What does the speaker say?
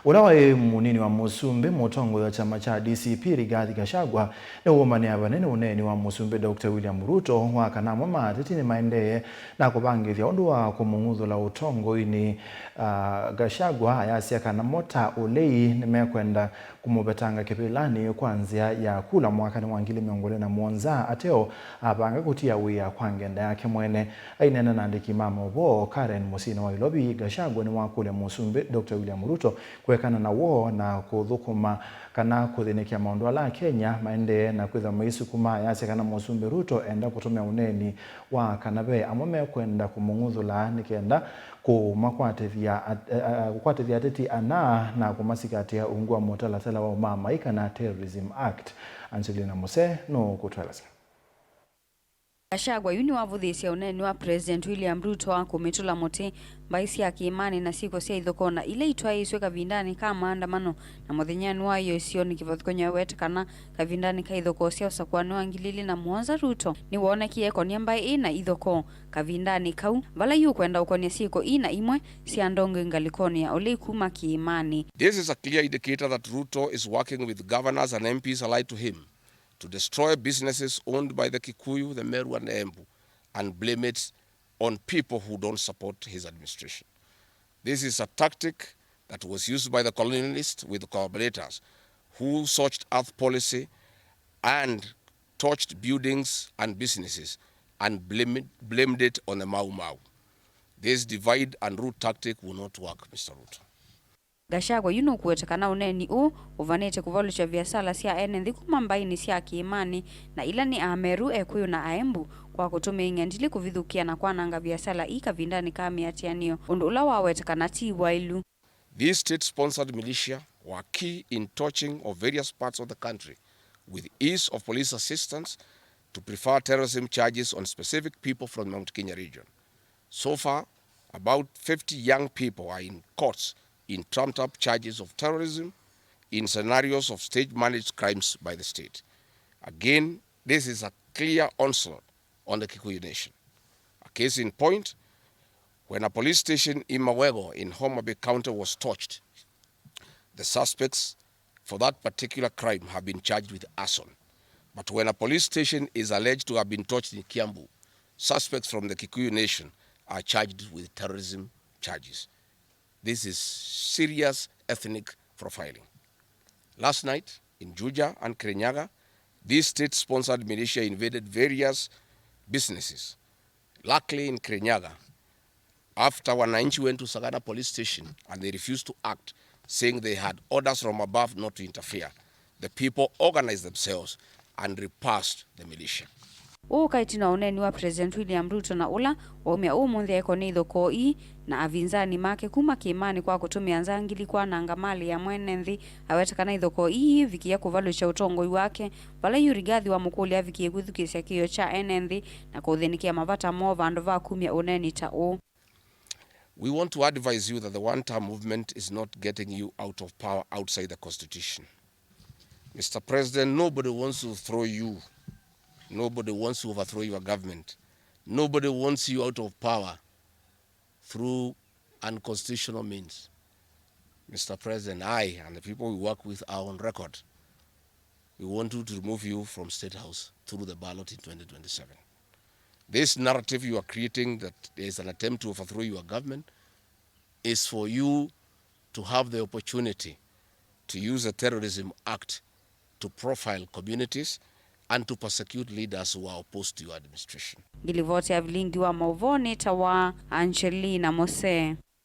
Ulei Munini wa Musumbi Mutongoi wa chama cha DCP Rigathi Gachagua Niwaumania Vanene Uneeni wa Musumbi Dr. William Ruto wa Kana Ateti Nimaendee na Kuvangithya Undu wa Kumung'Uthula Utongoi ni Gachagua Ayasya Kana Ulei Nimaendee Kumuvetanga Kivilani kwa Nzia ya Kula Mwakani wa 2007 Ateo Avange Kutia wia kwa ngenda yake mwene ainena na andiki mama ubo Karen Musina wa ilobi Gachagua ni wa kule Musumbi Dr. William Ruto kwekana na wo na kuthukuma kana kuthinikia maundu ala Kenya Meenda na kwitha maisukuma Ayasya kana Musumbi Ruto enda kutumia Uneeni wa Kanabe Amwe kwenda Kumung'Uthula nikenda kumakwatithia Ateti ana na kumasikatia ungwa mutalatala wa mamaika na Terrorism Act. Angelina Mose no kutweleza. Gachagua yuni wavuthisya Uneeni wa President William Ruto wa kumitula muti mbaisi ya kiimani na siko sia ithokona ile itwaiswe kavindani ka maandamano na muthenyani wayo isioni kivathikonya wetekana kavindani ka ithoko sia usakwani wa 2007 Ruto ni wonekie konia mbai ina ithoko kavindani kau vala yu kwenda ukonia siko ina imwe sia ndongo ngalikonia Ulei kuma kiimani. This is a clear indicator that Ruto is working with governors and MPs allied to him to destroy businesses owned by the Kikuyu, the Meru and the Embu and blame it on people who don't support his administration. This is a tactic that was used by the colonialists with collaborators who searched earth policy and torched buildings and businesses and blamed it on the Mau Mau. This divide and rule tactic will not work, Mr. Ruto. Gachagua yuno kuwetekana Uneeni uvanete kuvalusha biasala sia ene kuma mbaini sia kiimani na ila ni Ameru Ekuyu na Aembu kwa kutumia ing'endili kuvithukia na kwananga biasala ikavindani kamiatianio undu ula wawetekana ti wailu. These state-sponsored militia were key in torching of various parts of the country with ease of police assistance to prefer terrorism charges on specific people from Mount Kenya region. So far, about 50 young people are in courts in trumped-up charges of terrorism in scenarios of stage-managed crimes by the state. Again, this is a clear onslaught on the Kikuyu nation. A case in point, when a police station in Mawego in Homa Bay County was torched, the suspects for that particular crime have been charged with arson. But when a police station is alleged to have been torched in Kiambu, suspects from the Kikuyu nation are charged with terrorism charges. This is serious ethnic profiling. Last night, in Juja and Kirinyaga, these state-sponsored militia invaded various businesses. Luckily, in Kirinyaga, after wananchi went to Sagana police station and they refused to act, saying they had orders from above not to interfere, the people organized themselves and repulsed the militia. Kaitina Uneeni wa President William Ruto na ula waumia munthia ikoni ithoko ii na avinzani make kuma kiimani kwa kutumia nzangili kwa nangamali ya mwenenthi awetekana ithoko ii vikia kuvalusha Utongoi wake vala yu Rigathi wa mukulia vikia kuthukisya kio cha enenthi na kuthinikia mavata mova andu va kumia Uneeni ta u. We want to advise you that the one-term movement is not getting you out of power outside the Constitution. Mr. President, nobody wants to throw you. Nobody wants to overthrow your government. Nobody wants you out of power through unconstitutional means. Mr. President, I and the people we work with are on record. We want you to remove you from State House through the ballot in 2027. This narrative you are creating that there is an attempt to overthrow your government is for you to have the opportunity to use the Terrorism Act to profile communities and to persecute leaders who are opposed to your administration. Gilivote ya vilingi wa mauvoni tawa Angelina Mose.